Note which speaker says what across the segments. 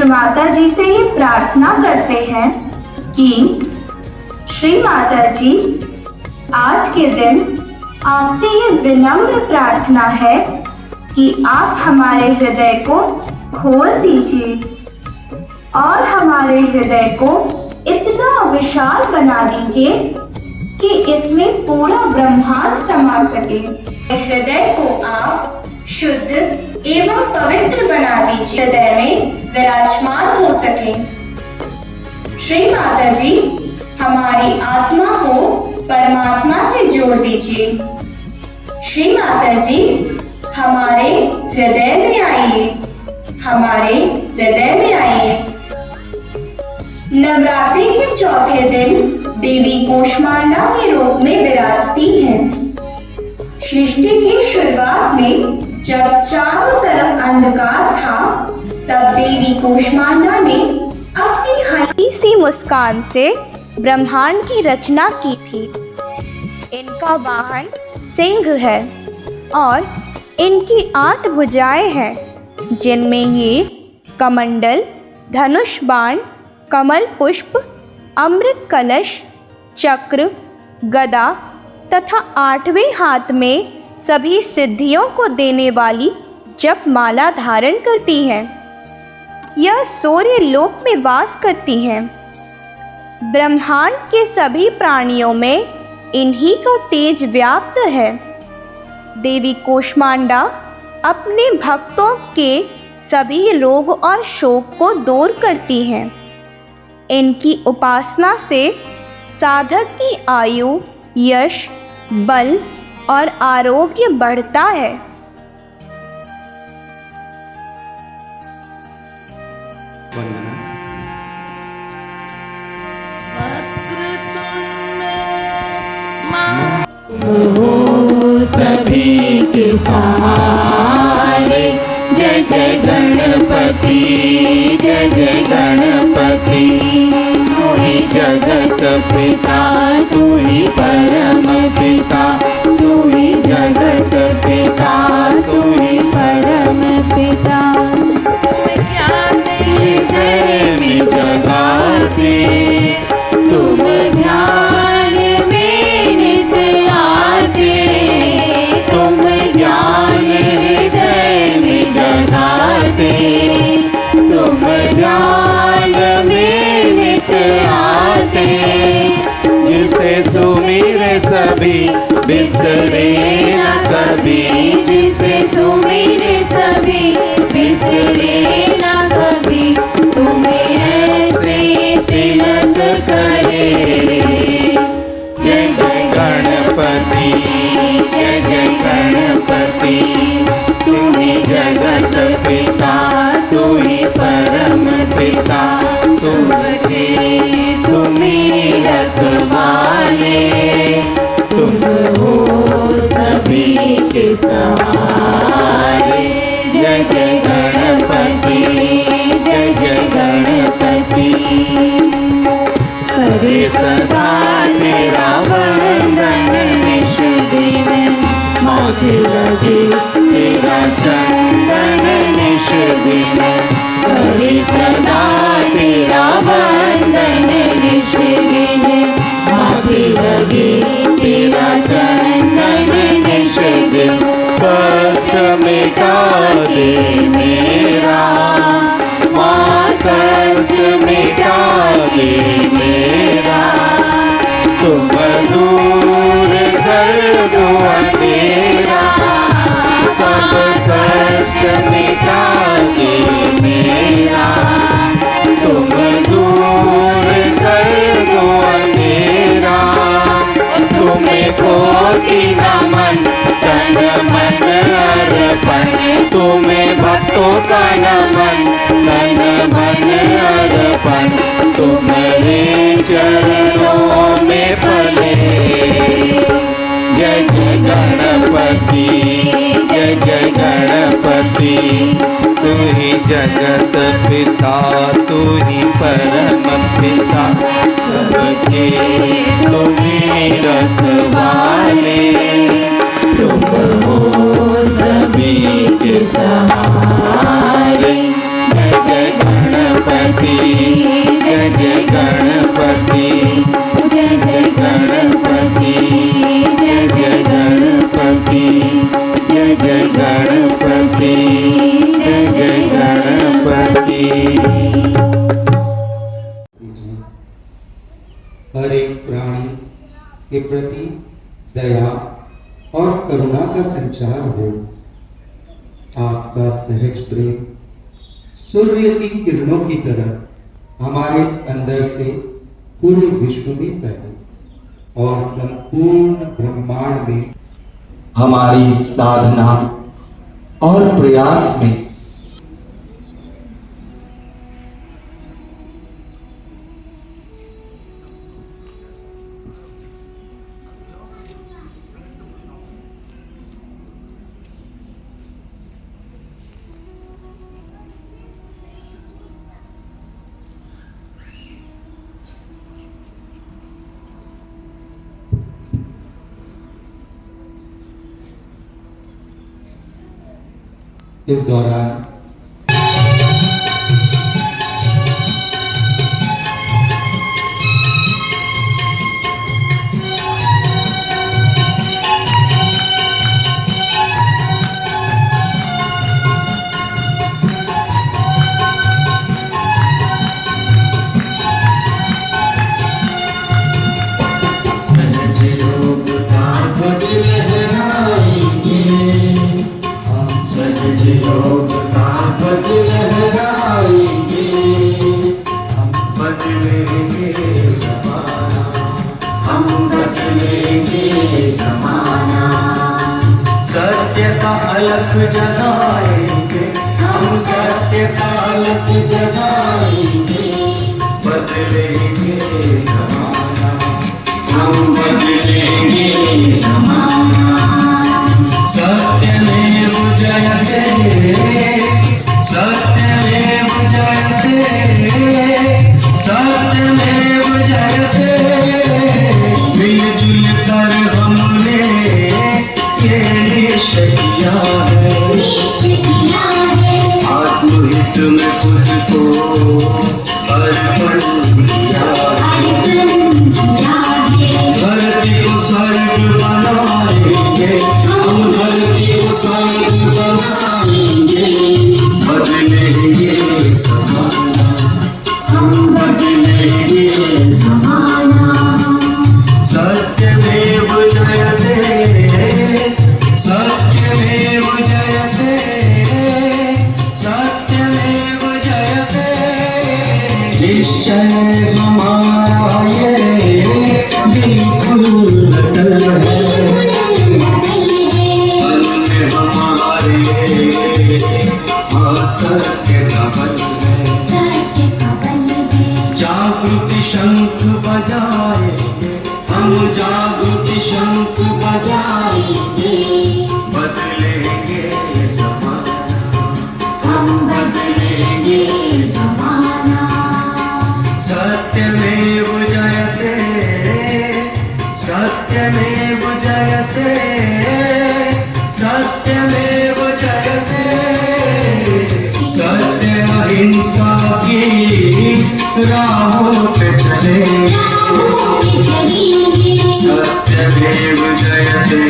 Speaker 1: माता जी से ये प्रार्थना करते हैं कि श्री माता जी, आज के दिन आपसे ये विनम्र प्रार्थना है कि आप हमारे हृदय को खोल दीजिए और हमारे हृदय को इतना विशाल बना दीजिए कि इसमें पूरा ब्रह्मांड समा सके। हृदय को आप शुद्ध एवं पवित्र बना दीजिए, हृदय में विराजमान हो सके। श्री माता जी, हमारी आत्मा को परमात्मा से जोड़ दीजिए। श्री माता जी, हमारे हृदय में आइए, हमारे हृदय में आइए। नवरात्रि के चौथे दिन देवी कूष्मांडा के रूप में विराजती हैं। सृष्टि की शुरुआत में जब चारों तरफ अंधकार था, तब देवी कूष्मांडा ने अपनी हल्की सी मुस्कान से ब्रह्मांड की रचना की थी। इनका वाहन सिंह है और इनकी 8 भुजाएं हैं, जिनमें ये कमंडल, धनुष बाण, कमल पुष्प, अमृत कलश, चक्र, गदा तथा 8वें हाथ में सभी सिद्धियों को देने वाली जप माला धारण करती हैं। यह सूर्य लोक में वास करती हैं। ब्रह्मांड के सभी प्राणियों में इन्हीं का तेज व्याप्त है। देवी कूष्मांडा अपने भक्तों के सभी रोग और शोक को दूर करती हैं। इनकी उपासना से साधक की आयु, यश, बल और आरोग्य बढ़ता है।
Speaker 2: सभी के सहारे, जय जय गणपति, जय जय गणपति। तू ही जगत पिता, तू ही परम पिता, तू ही जगत पिता, तू ही परम पिता। तुम ज्ञान हृदय में जगाते, तुम ध्यान में नित आते, तुम ज्ञान हृदय में जगाते, तुम ध्यान में नित आते। जिसे सुमिरे सभी बिसरे न कभी, जिसे सुमिरे सभी बिसरे न कभी। तुम माथे लगे तेरा चंदन निश दिन करे सदा तेरा वंदन निश दिन माथे लगे तेरा चंदन निश दिन कष्ट मिटा दे मेरा माँ कष्ट मिटा दे मेरा तुम दूर कर दो अंधेरा सब कष्ट मिटा दे मेरा तुम दूर कर दो अंधेरा तुम्हें कोटि नमन तन मन अर्पण तुम्हें भक्तों का नमन तन मन अर्पण तुम्हारे चरणों में पले जय जय गणपति जय जय गणपति
Speaker 3: तू ही जगत पिता तू ही परम पिता
Speaker 2: सबके तुम्हें रखवाले तुम हो सभी के सहारे जय जय गणपति जय जय गणपति जय जय गणपति जय जय गणपति जय जय गणपति जय जय गणपति।
Speaker 4: हर एक प्राणी के प्रति दया और करुणा का संचार हो। आपका सहज प्रेम सूर्य की किरणों की तरह हमारे अंदर से पूरे विश्व में फैले और संपूर्ण ब्रह्मांड में हमारी साधना और प्रयास में इस दौरान
Speaker 5: सत्य का अलख जगाएंगे हम सत्य का अलख जगाएंगे बदलेंगे ज़माना हम बदलेंगे ज़माना सत्यमेव जयते सत्यमेव जयते सत्यमेव जयते मिलजुल कर हमने ये निश्चय किया है आत्महित में कुछ तो अर्पण किया धरती को स्वर्ग बनाएंगे हम धरती को स्वर्ग बनाएंगे बदलेंगे ज़माना हम बदलेंगे ज़माना सत्यमेव जयते सत्यमेव जयते सत्यमेव जयते निश्चय हमारा ये बिल्कुल अटल है अन्य हमारे सत्य का बल है जागृति शंख बजाएंगे हम जागृति शंख बजाएंगे बदलेंगे ज़माना हम बदलेंगे ज़माना सत्यमेव जयते सत्यमेव जयते सत्यमेव जयते सत्य अहिंसा की राहों पे चले सत्यमेव जयते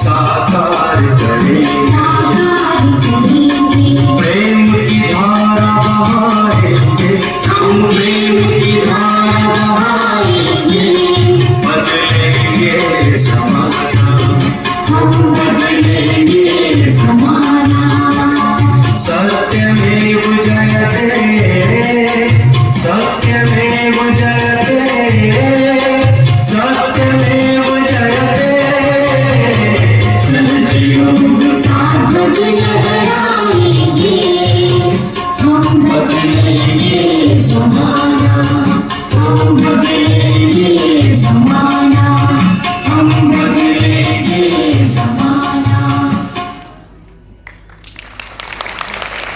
Speaker 5: साकार करेंगे प्रेम की धारा बहाएंगे हम प्रेम की धारा बहाएंगे बदलेंगे समाना हम बदलेंगे समाना सत्यमेव जयते सत्यमेव जयते सत्यमेव जयते सजीवं ध्वज लहराएंगे हम बदलेंगे समाना हम बदलेंगे समाना हम बदलेंगे समाना।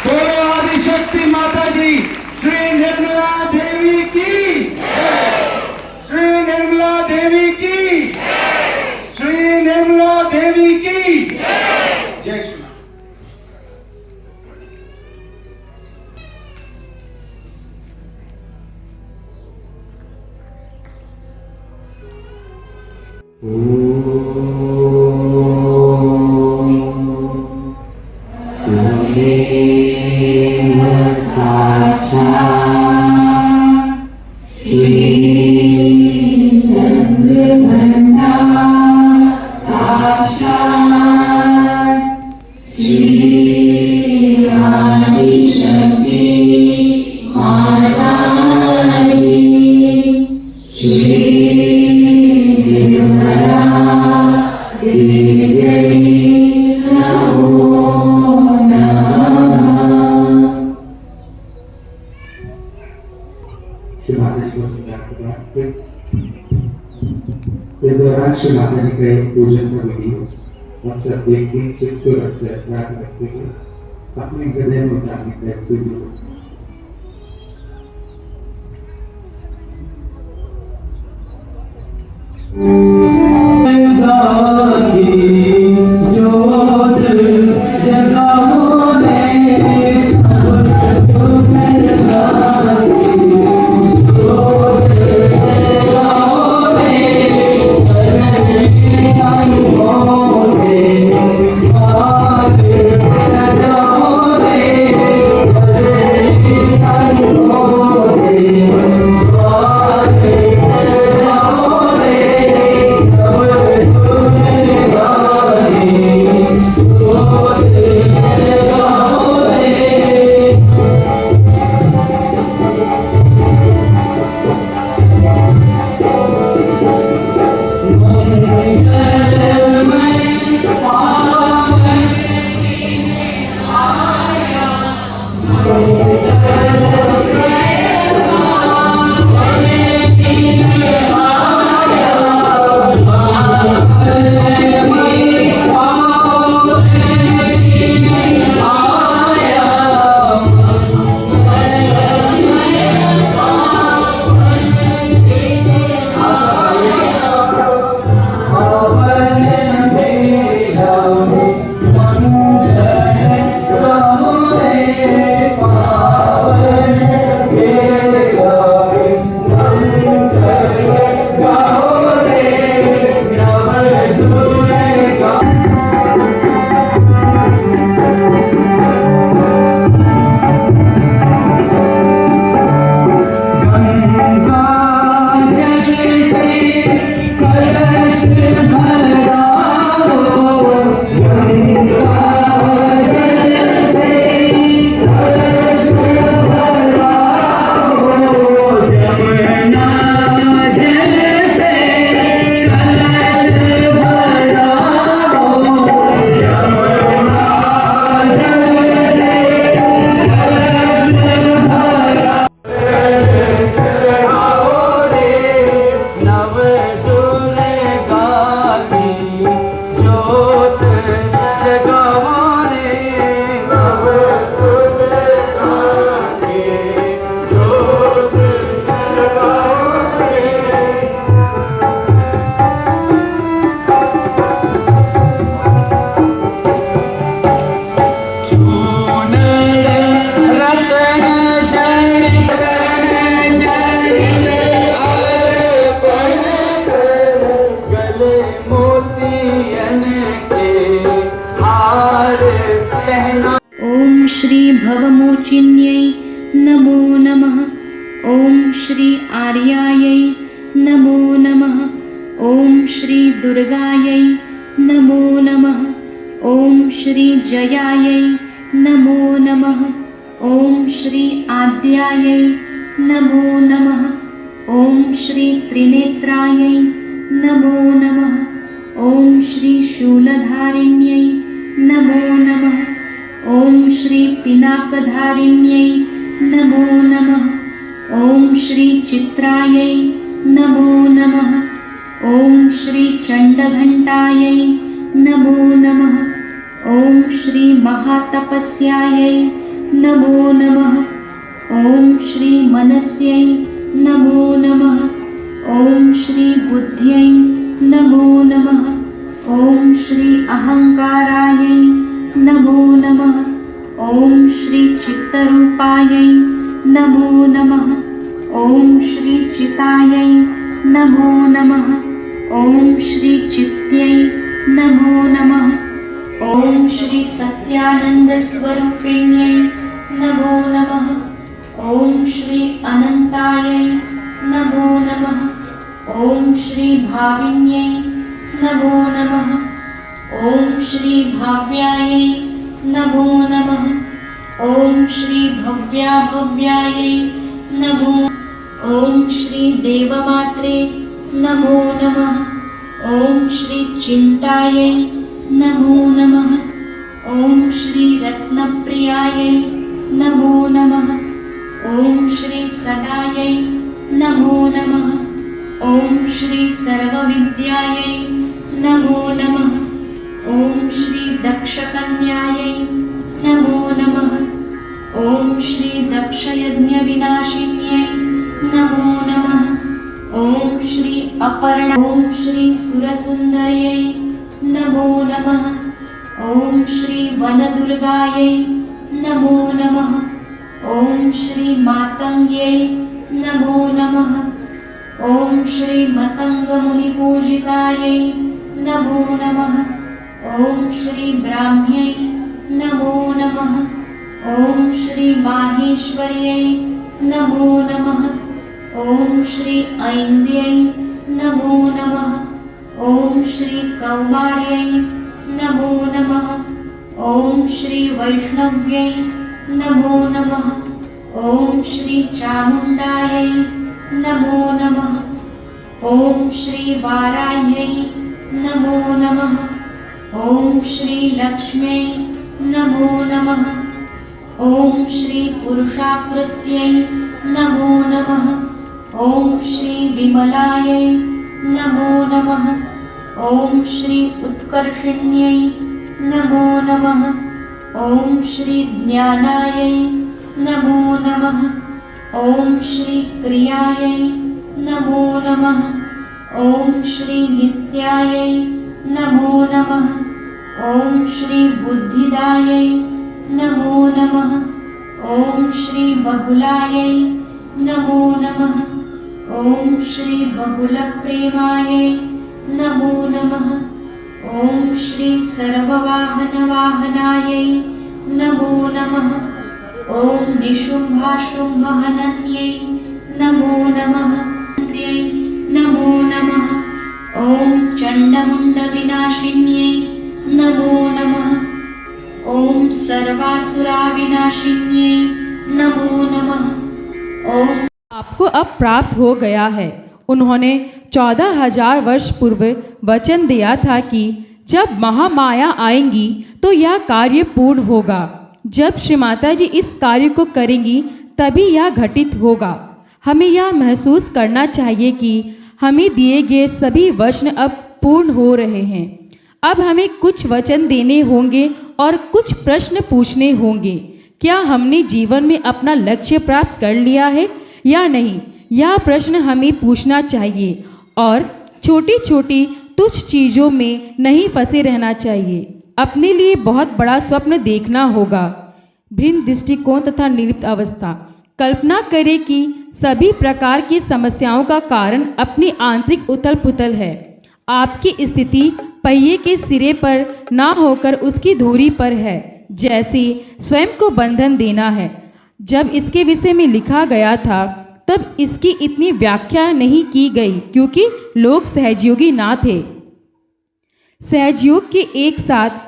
Speaker 3: बोलो आदिशक्ति माता जी श्री निर्मला देवी की श्री निर्मला देवी की श्री निर्मला देवी की जय श्री राम।
Speaker 4: श्री माता जी को स्वीकार करना इस दौरान श्री माता जी का एक पूजन का वीडियो आप सब देख के चित्त को रखते हुए अपने हृदय में उतारने का इस वीडियो
Speaker 2: मोतियन के हार पहना।
Speaker 6: ओम श्री भवमोचिन्यै नमो नमः। ओम श्री आर्यायै नमो नमः। ओम श्री दुर्गायै नमो नमः। ओम श्री जयायै नमो नमः। ओम श्री आद्यायै नमो नमः। ओम श्री त्रिनेत्रायै नमो नमः। ओम श्री शूलधारिण्यै नमो नमः। ओम श्री पिनाकधारिण्यै नमो नमः। ओम श्री चित्रायै नमो नमः। ओम श्री चण्डघण्टायै नमो नमः। ओम श्री महातपस्यायै नमो नमः। ओम श्री मनस्यै नमो नमः। ओम श्री बुद्ध्यै नमो नमः। ओम श्री अहंकारायै नमो नमः। ओम श्री चित्तरूपायै नमो नमः। ओम श्री चितायै नमो नमः। ओम श्री चित्यै नमो नमः। ओम श्री सत्यानंदस्वरूपिण्यै नमो नमः। ओम श्री अनंतायै नमो नमः। ओम श्री भाविन्यै नमो नमः। ओम श्री भाव्यायै नमो नमः। ओम श्री भव्याभव्यायै नमो। ओम श्री देवमात्रे नमो नमः। ओम श्री चिन्तायै नमो नमः। ओम श्री रत्नप्रियायै नमो नमः। ओम श्री सदायै नमो नमः। ओम श्री सर्वविद्यायै नमो नमः। ओम श्री दक्षकन्यायै नमो नमः। ओम श्री दक्षयज्ञविनाशिन्यै नमो नमः। ओम श्री अपर्णा। ओम श्री सुरसुन्दर्यै नमो नमः। ओम श्री वनदुर्गायै नमो नमः। ओम श्री मातंग्यै नमो नमः। ओम श्री मतंगमुनिपूजितायै नमो नमः। ओम श्री ब्राह्म्यै नमो नमः। ओम श्री माहेश्वर्यै नमो नमः। ओम श्री ऐन्द्र्यै नमो नमः। ओम श्री कौमार्यै नमो नमः। ओम श्री वैष्णव्यै नमो नमः। ओम श्री चामुण्डायै नमो नमः। ओम श्री वाराह्यै नमो नमः। ओम श्री लक्ष्म्यै नमो नमः। ओम श्री पुरुषाकृत्यै नमो नमः। ओम श्री विमलायै नमो नमः। ओम श्री उत्कर्षिण्यै नमो नमः। ओम श्री ज्ञानायै नमो नमः। ओम श्री क्रियायै नमो नमः। ओम श्री नित्यायै नमो नमः। ओम श्री बुद्धिदायै नमो नमः। ओम श्री बहुलायै नमो नमः। ओम श्री बहुलप्रेमायै नमो नमः। ओम श्री सर्ववाहनवाहनायै नमो नमः। ओम निशुम्भाशुम्भहनन्यै नमो नमः। नमो नमः। ओम चण्डमुण्डविनाशिन्यै नमो नमः। ओम सर्वासुराविनाशिन्यै नमो नमः। ओम
Speaker 7: आपको अब प्राप्त हो गया है। उन्होंने 14,000 वर्ष पूर्व वचन दिया था कि जब महामाया आएंगी तो यह कार्य पूर्ण होगा। जब श्री माता जी इस कार्य को करेंगी तभी यह घटित होगा। हमें यह महसूस करना चाहिए कि हमें दिए गए सभी वचन अब पूर्ण हो रहे हैं। अब हमें कुछ वचन देने होंगे और कुछ प्रश्न पूछने होंगे। क्या हमने जीवन में अपना लक्ष्य प्राप्त कर लिया है या नहीं, यह प्रश्न हमें पूछना चाहिए। और छोटी छोटी तुच्छ चीज़ों में नहीं फंसे रहना चाहिए। अपने लिए बहुत बड़ा स्वप्न देखना होगा। भिन्न दृष्टिकोण तथा निर्लिप्त अवस्था। कल्पना करें कि सभी प्रकार की समस्याओं का कारण अपनी आंतरिक उथल पुथल है। आपकी स्थिति पहिए के सिरे पर ना होकर उसकी धुरी पर है, जैसे स्वयं को बंधन देना है। जब इसके विषय में लिखा गया था तब इसकी इतनी व्याख्या नहीं की गई, क्योंकि लोग सहजयोगी ना थे। सहजयोग के एक साथ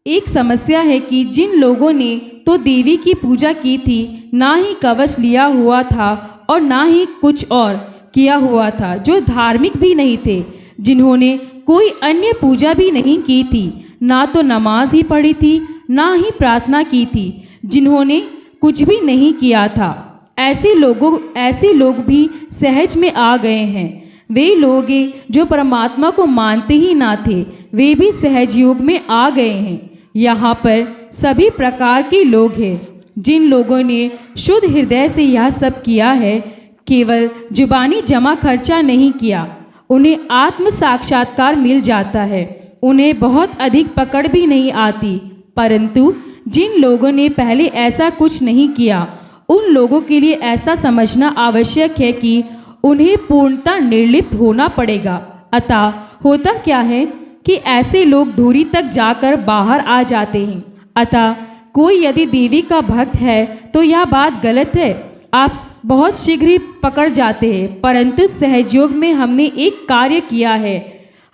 Speaker 7: एक समस्या है कि जिन लोगों ने तो देवी की पूजा की थी, ना ही कवच लिया हुआ था और ना ही कुछ और किया हुआ था, जो धार्मिक भी नहीं थे, जिन्होंने कोई अन्य पूजा भी नहीं की थी, ना तो नमाज ही पढ़ी थी, ना ही प्रार्थना की थी, जिन्होंने कुछ भी नहीं किया था, ऐसे लोग भी सहज में आ गए हैं। वे लोग जो परमात्मा को मानते ही ना थे, वे भी सहज योग में आ गए हैं। यहाँ पर सभी प्रकार के लोग हैं। जिन लोगों ने शुद्ध हृदय से यह सब किया है, केवल जुबानी जमा खर्चा नहीं किया, उन्हें आत्म साक्षात्कार मिल जाता है। उन्हें बहुत अधिक पकड़ भी नहीं आती, परंतु जिन लोगों ने पहले ऐसा कुछ नहीं किया, उन लोगों के लिए ऐसा समझना आवश्यक है कि उन्हें पूर्णतः निर्लिप्त होना पड़ेगा। अतः होता क्या है कि ऐसे लोग धुरी तक जाकर बाहर आ जाते हैं। अतः कोई यदि देवी का भक्त है तो यह बात गलत है, आप बहुत शीघ्र ही पकड़ जाते हैं। परंतु सहजयोग में हमने एक कार्य किया है।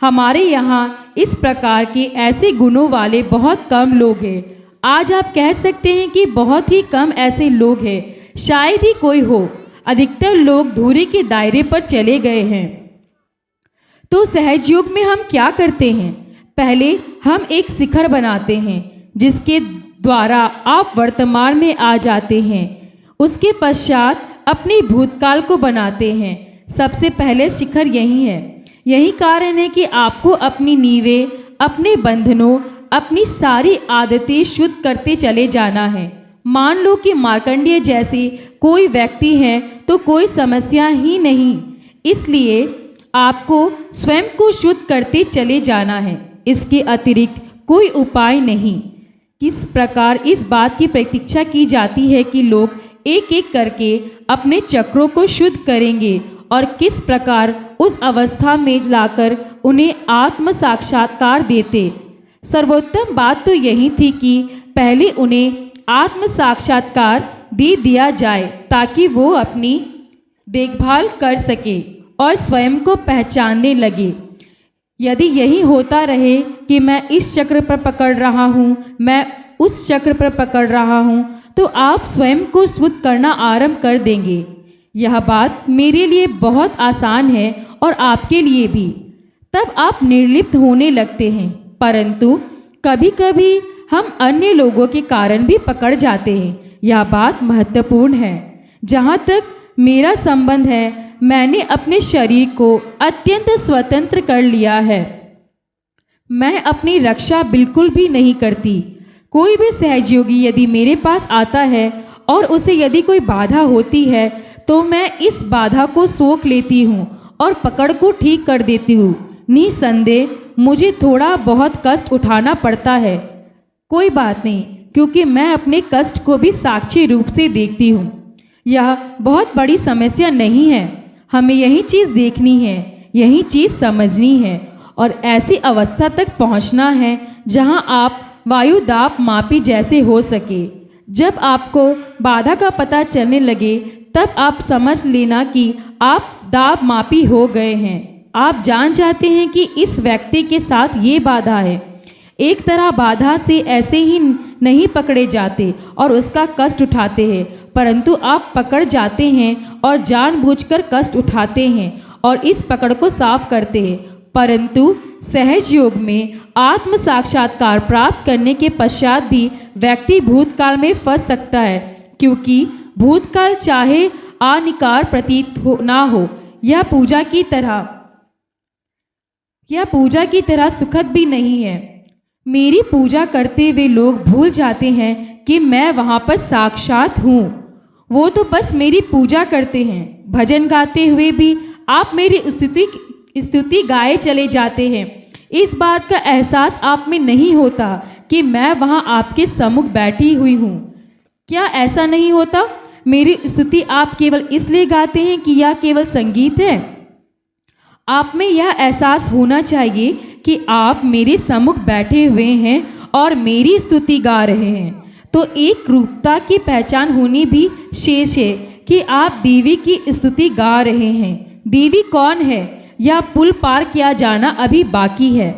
Speaker 7: हमारे यहाँ इस प्रकार के ऐसे गुणों वाले बहुत कम लोग हैं। आज आप कह सकते हैं कि बहुत ही कम ऐसे लोग हैं, शायद ही कोई हो। अधिकतर लोग धुरी के दायरे पर चले गए हैं। तो सहजयोग में हम क्या करते हैं? पहले हम एक शिखर बनाते हैं जिसके द्वारा आप वर्तमान में आ जाते हैं। उसके पश्चात अपने भूतकाल को बनाते हैं। सबसे पहले शिखर यही है। यही कारण है कि आपको अपनी नींवें, अपने बंधनों, अपनी सारी आदतें शुद्ध करते चले जाना है। मान लो कि मार्कंडेय जैसे कोई व्यक्ति है तो कोई समस्या ही नहीं, इसलिए आपको स्वयं को शुद्ध करते चले जाना है। इसके अतिरिक्त कोई उपाय नहीं। किस प्रकार इस बात की प्रतीक्षा की जाती है कि लोग एक एक करके अपने चक्रों को शुद्ध करेंगे और किस प्रकार उस अवस्था में लाकर उन्हें आत्म साक्षात्कार देते। सर्वोत्तम बात तो यही थी कि पहले उन्हें आत्म साक्षात्कार दे दिया जाए ताकि वो अपनी देखभाल कर सके और स्वयं को पहचानने लगे। यदि यही होता रहे कि मैं इस चक्र पर पकड़ रहा हूँ, मैं उस चक्र पर पकड़ रहा हूँ, तो आप स्वयं को शुद्ध करना आरंभ कर देंगे। यह बात मेरे लिए बहुत आसान है और आपके लिए भी। तब आप निर्लिप्त होने लगते हैं। परंतु कभी कभी हम अन्य लोगों के कारण भी पकड़ जाते हैं। यह बात महत्वपूर्ण है। जहाँ तक मेरा संबंध है, मैंने अपने शरीर को अत्यंत स्वतंत्र कर लिया है। मैं अपनी रक्षा बिल्कुल भी नहीं करती। कोई भी सहयोगी यदि मेरे पास आता है और उसे यदि कोई बाधा होती है तो मैं इस बाधा को सोख लेती हूँ और पकड़ को ठीक कर देती हूँ। निसंदेह मुझे थोड़ा बहुत कष्ट उठाना पड़ता है, कोई बात नहीं, क्योंकि मैं अपने कष्ट को भी साक्षी रूप से देखती हूँ। यह बहुत बड़ी समस्या नहीं है। हमें यही चीज़ देखनी है, यही चीज़ समझनी है और ऐसी अवस्था तक पहुँचना है जहाँ आप वायु दाब मापी जैसे हो सके। जब आपको बाधा का पता चलने लगे तब आप समझ लेना कि आप दाब मापी हो गए हैं। आप जान जाते हैं कि इस व्यक्ति के साथ ये बाधा है। एक तरह बाधा से ऐसे ही नहीं पकड़े जाते और उसका कष्ट उठाते हैं, परंतु आप पकड़ जाते हैं और जानबूझकर कष्ट उठाते हैं और इस पकड़ को साफ करते हैं। परंतु सहज योग में आत्म साक्षात्कार प्राप्त करने के पश्चात भी व्यक्ति भूतकाल में फंस सकता है, क्योंकि भूतकाल चाहे अनिकार प्रतीत हो ना हो, यह पूजा की तरह सुखद भी नहीं है। मेरी पूजा करते हुए लोग भूल जाते हैं कि मैं वहाँ पर साक्षात हूँ। वो तो बस मेरी पूजा करते हैं। भजन गाते हुए भी आप मेरी स्तुति गाए चले जाते हैं। इस बात का एहसास आप में नहीं होता कि मैं वहाँ आपके सम्मुख बैठी हुई हूँ। क्या ऐसा नहीं होता? मेरी स्तुति आप केवल इसलिए गाते हैं कि यह केवल संगीत है। आप में यह एहसास होना चाहिए कि आप मेरे सम्मुख बैठे हुए हैं और मेरी स्तुति गा रहे हैं। तो एक रूपता की पहचान होनी भी शेष है कि आप देवी की स्तुति गा रहे हैं। देवी कौन है, यह पुल पार किया जाना अभी बाकी है।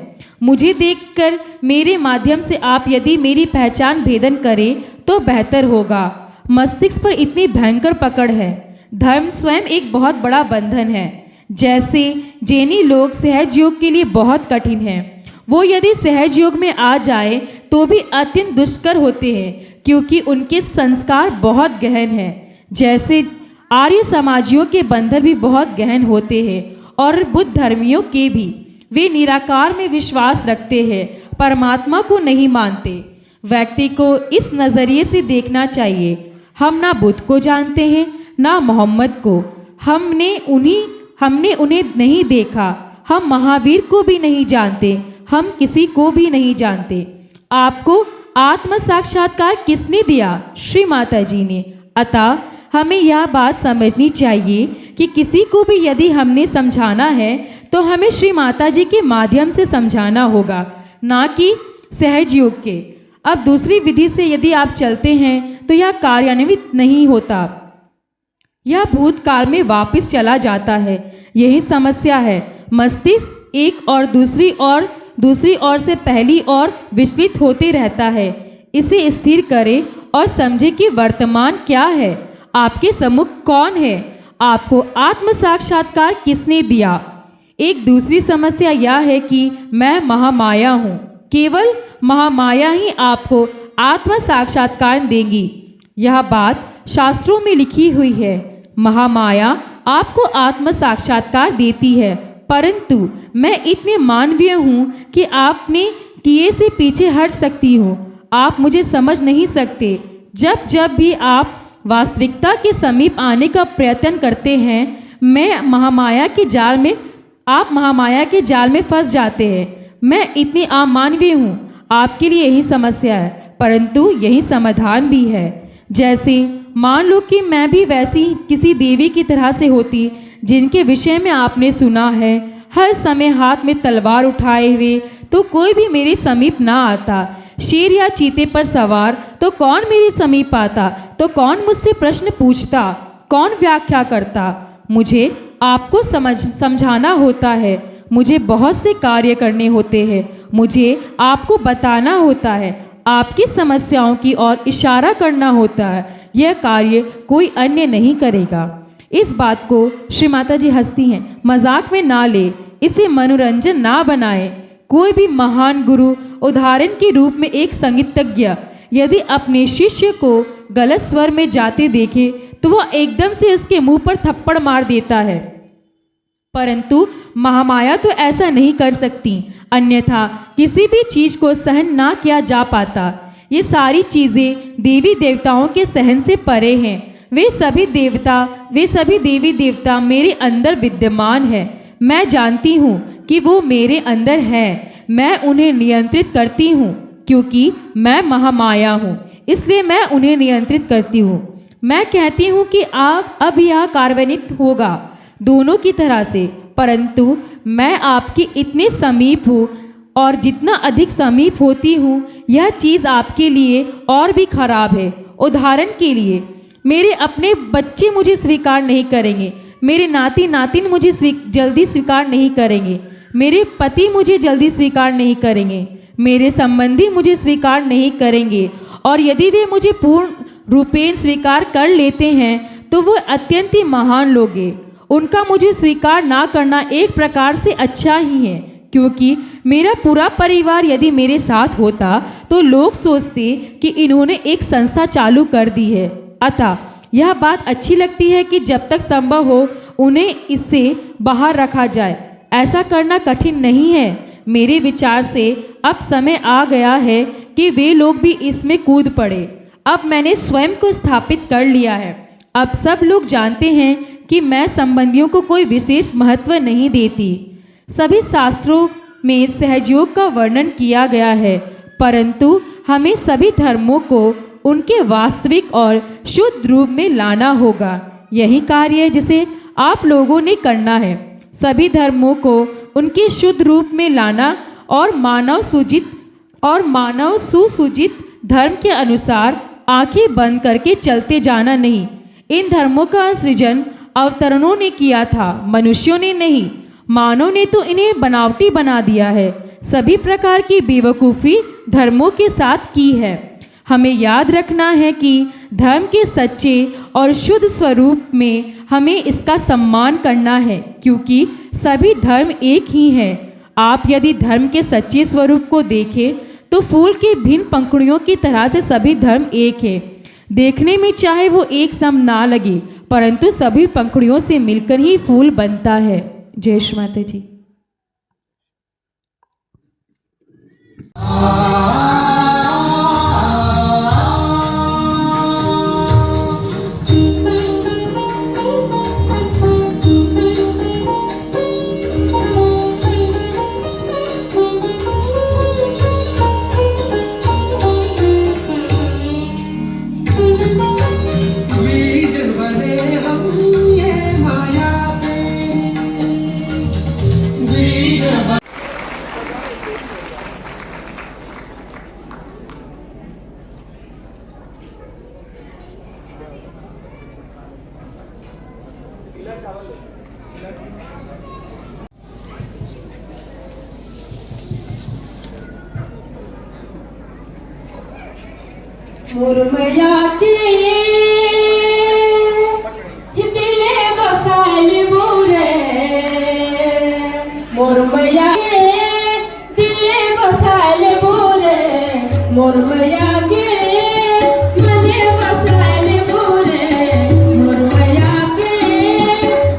Speaker 7: मुझे देखकर मेरे माध्यम से आप यदि मेरी पहचान भेदन करें तो बेहतर होगा। मस्तिष्क पर इतनी भयंकर पकड़ है। धर्म स्वयं एक बहुत बड़ा बंधन है। जैसे जैनी लोग सहज योग के लिए बहुत कठिन है, वो यदि सहज योग में आ जाए तो भी अत्यंत दुष्कर होते हैं, क्योंकि उनके संस्कार बहुत गहन हैं। जैसे आर्य समाजियों के बंधन भी बहुत गहन होते हैं और बुद्ध धर्मियों के भी। वे निराकार में विश्वास रखते हैं, परमात्मा को नहीं मानते। व्यक्ति को इस नज़रिए से देखना चाहिए। हम ना बुद्ध को जानते हैं ना मोहम्मद को। हमने उन्हें नहीं देखा। हम महावीर को भी नहीं जानते। हम किसी को भी नहीं जानते। आपको आत्म साक्षात्कार किसने दिया? श्री माता जी ने। अतः हमें यह बात समझनी चाहिए कि किसी को भी यदि हमने समझाना है तो हमें श्री माता जी के माध्यम से समझाना होगा, ना कि सहज योग के। अब दूसरी विधि से यदि आप चलते हैं तो यह कार्यान्वित नहीं होता, यह भूतकाल में वापस चला जाता है। यही समस्या है। मस्तिष्क एक और दूसरी ओर से पहली ओर विचलित होते रहता है। इसे स्थिर करें और समझे कि वर्तमान क्या है, आपके सम्मुख कौन है, आपको आत्म साक्षात्कार किसने दिया। एक दूसरी समस्या यह है कि मैं महामाया हूँ। केवल महामाया ही आपको आत्म साक्षात्कार देगी। यह बात शास्त्रों में लिखी हुई है। महामाया आपको आत्म साक्षात्कार देती है, परंतु मैं इतने मानवीय हूँ कि आपने किए से पीछे हट सकती हूँ। आप मुझे समझ नहीं सकते। जब भी आप वास्तविकता के समीप आने का प्रयत्न करते हैं, आप महामाया के जाल में फंस जाते हैं। मैं इतनी अमानवीय हूँ। आपके लिए यही समस्या है, परंतु यही समाधान भी है। जैसे मान लो कि मैं भी वैसी किसी देवी की तरह से होती जिनके विषय में आपने सुना है, हर समय हाथ में तलवार उठाए हुए, तो कोई भी मेरे समीप ना आता। शेर या चीते पर सवार तो कौन मेरे समीप आता, तो कौन मुझसे प्रश्न पूछता, कौन व्याख्या करता। मुझे आपको समझाना होता है। मुझे बहुत से कार्य करने होते हैं। मुझे आपको बताना होता है, आपकी समस्याओं की ओर इशारा करना होता है। यह कार्य कोई अन्य नहीं करेगा। इस बात को श्री माता जी हंसती हैं। मजाक में ना ले, इसे मनोरंजन ना बनाए। कोई भी महान गुरु उदाहरण के रूप में एक संगीतज्ञ यदि अपने शिष्य को गलत स्वर में जाते देखे तो वह एकदम से उसके मुंह पर थप्पड़ मार देता है, परंतु महामाया तो ऐसा नहीं कर सकती। अन्यथा किसी भी चीज को सहन ना किया जा पाता। ये सारी चीजें देवी देवताओं के सहन से परे हैं। वे सभी देवी देवता मेरे अंदर विद्यमान है। मैं जानती हूँ कि वो मेरे अंदर है। मैं उन्हें नियंत्रित करती हूँ, क्योंकि मैं महामाया हूँ, इसलिए मैं उन्हें नियंत्रित करती हूँ। मैं कहती हूँ कि आप अब यह कार्यान्वित होगा दोनों की तरह से, परंतु मैं आपकी इतने समीप हूँ और जितना अधिक समीप होती हूँ यह चीज़ आपके लिए और भी खराब है। उदाहरण के लिए, मेरे अपने बच्चे मुझे स्वीकार नहीं करेंगे, मेरे नाती नातिन मुझे जल्दी स्वीकार नहीं करेंगे, मेरे पति मुझे जल्दी स्वीकार नहीं करेंगे, मेरे संबंधी मुझे स्वीकार नहीं करेंगे, और यदि वे मुझे पूर्ण रूपेण स्वीकार कर लेते हैं तो वो अत्यंत ही महान लोग हैं। उनका मुझे स्वीकार ना करना एक प्रकार से अच्छा ही है, क्योंकि मेरा पूरा परिवार यदि मेरे साथ होता तो लोग सोचते कि इन्होंने एक संस्था चालू कर दी है। अतः यह बात अच्छी लगती है कि जब तक संभव हो उन्हें इससे बाहर रखा जाए। ऐसा करना कठिन नहीं है। मेरे विचार से अब समय आ गया है कि वे लोग भी इसमें कूद पड़े। अब मैंने स्वयं को स्थापित कर लिया है। अब सब लोग जानते हैं कि मैं संबंधियों को कोई विशेष महत्व नहीं देती। सभी शास्त्रों में सहयोग का वर्णन किया गया है, परंतु हमें सभी धर्मों को उनके वास्तविक और शुद्ध रूप में लाना होगा। यही कार्य है जिसे आप लोगों ने करना है। सभी धर्मों को उनके शुद्ध रूप में लाना और मानव सुसूजित धर्म के अनुसार आंखें बंद करके चलते जाना नहीं। इन धर्मों का सृजन अवतरणों ने किया था, मनुष्यों ने नहीं। मानव ने तो इन्हें बनावटी बना दिया है, सभी प्रकार की बेवकूफ़ी धर्मों के साथ की है। हमें याद रखना है कि धर्म के सच्चे और शुद्ध स्वरूप में हमें इसका सम्मान करना है, क्योंकि सभी धर्म एक ही हैं। आप यदि धर्म के सच्चे स्वरूप को देखें तो फूल के भिन्न पंखुड़ियों की तरह से सभी धर्म एक है। देखने में चाहे वो एक सम ना लगे, परंतु सभी पंखुड़ियों से मिलकर ही फूल बनता है। जय श्री माता जी।
Speaker 2: बीज बने हम ये माया तेरी, बीज
Speaker 6: मुरमया के दिले बसाल मोरे, मुरमया के दिले बसाल मोरे, मुरमया के मने बसाल मोरे, मुरमया के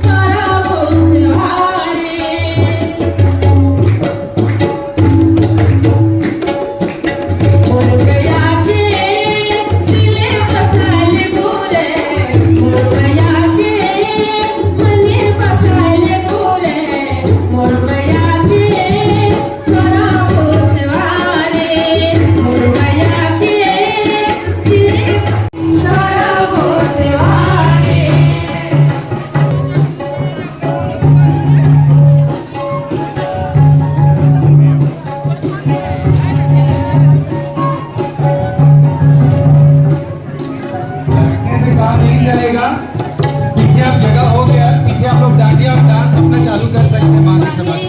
Speaker 6: तारा बोसवारे, मुरमया के दिले बसाल मोरे, मुरमया के मने बसाल मोरे, मुरमया के तारा बोसवारे, मुरमया के दिले तारा बोसवारे।
Speaker 3: ऐसे काम नहीं चलेगा। पीछे अब जगह हो गया, पीछे आप लोग डांडिया और डांस अपना चालू कर सकते हैं माँ के समझ।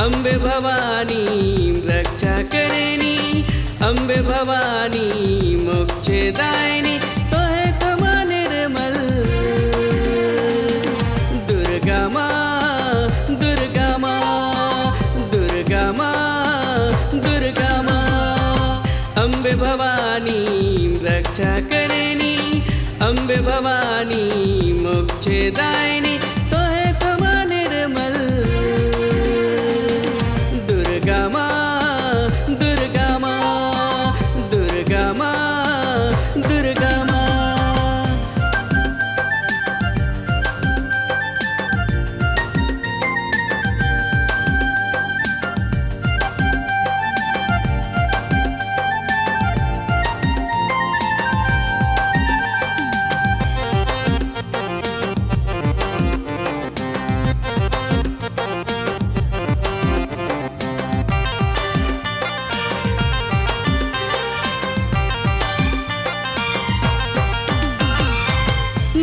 Speaker 8: अम्बे भवानी रक्षा करेनी, अम्बे भवानी मोक्षदायिनी, तो है तमा निर्मल। दुर्गा माँ, दुर्गा माँ, दुर्गा माँ, दुर्गा माँ। अम्बे भवानी रक्षा करेनी, अम्बे भवानी मोक्षदायिनी, तो है तमा निर्मल। दुर्गा माँ, दुर्गा माँ, दुर्गा माँ, दुर्गा माँ।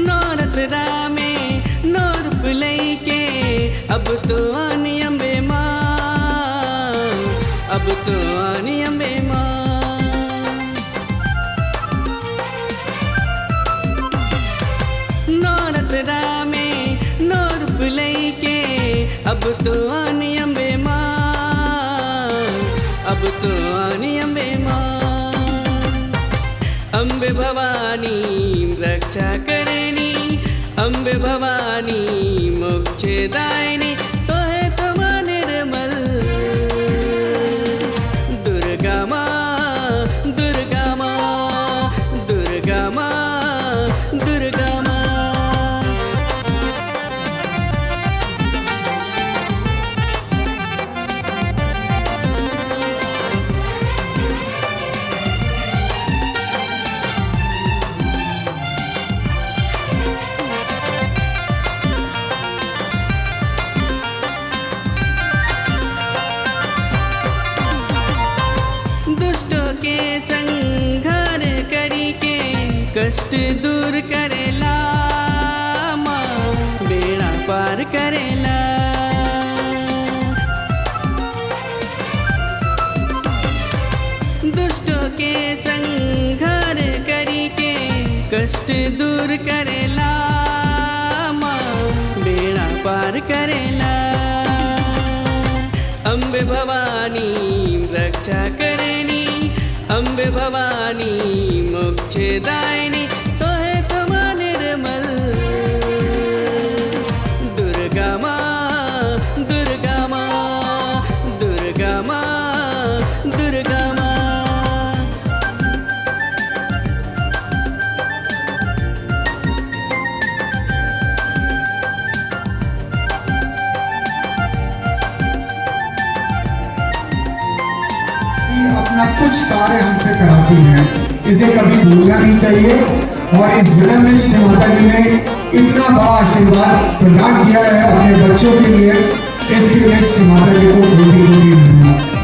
Speaker 8: नौरतरा में नौ रूप लैके, अब तो आनी अम्बे माँ, अब तो आनी अम्बे माँ। नौरतरा में नौ रूप लैके, अब तो आनी अम्बे माँ, अब तो आनी अम्बे माँ। अम्बे भवानी रक्षा करेनी, अम्बे भवानी मोक्षदायिनी, तो है तमा निर्मल। दुर्गा माँ, कष्ट दूर करेला माँ बेड़ा पार करेला। दुष्टों के संहार करी के कष्ट दूर करेला माँ बेड़ा पार करेला। अम्बे भवानी रक्षा करेनी, अम्बे भवानी मोक्षदायिनी, तो है तुमा निर्मल। दुर्गा माँ, दुर्गा माँ, दुर्गा माँ, दुर्गा माँ।
Speaker 9: अपना कुछ कार्य हमसे कराती हैं, इसे कभी भूलना नहीं चाहिए। और इस जन्म में श्री माता जी ने इतना बड़ा आशीर्वाद प्रदान किया है अपने बच्चों के लिए, इसके लिए श्री माता जी को कोटि कोटि धन्यवाद।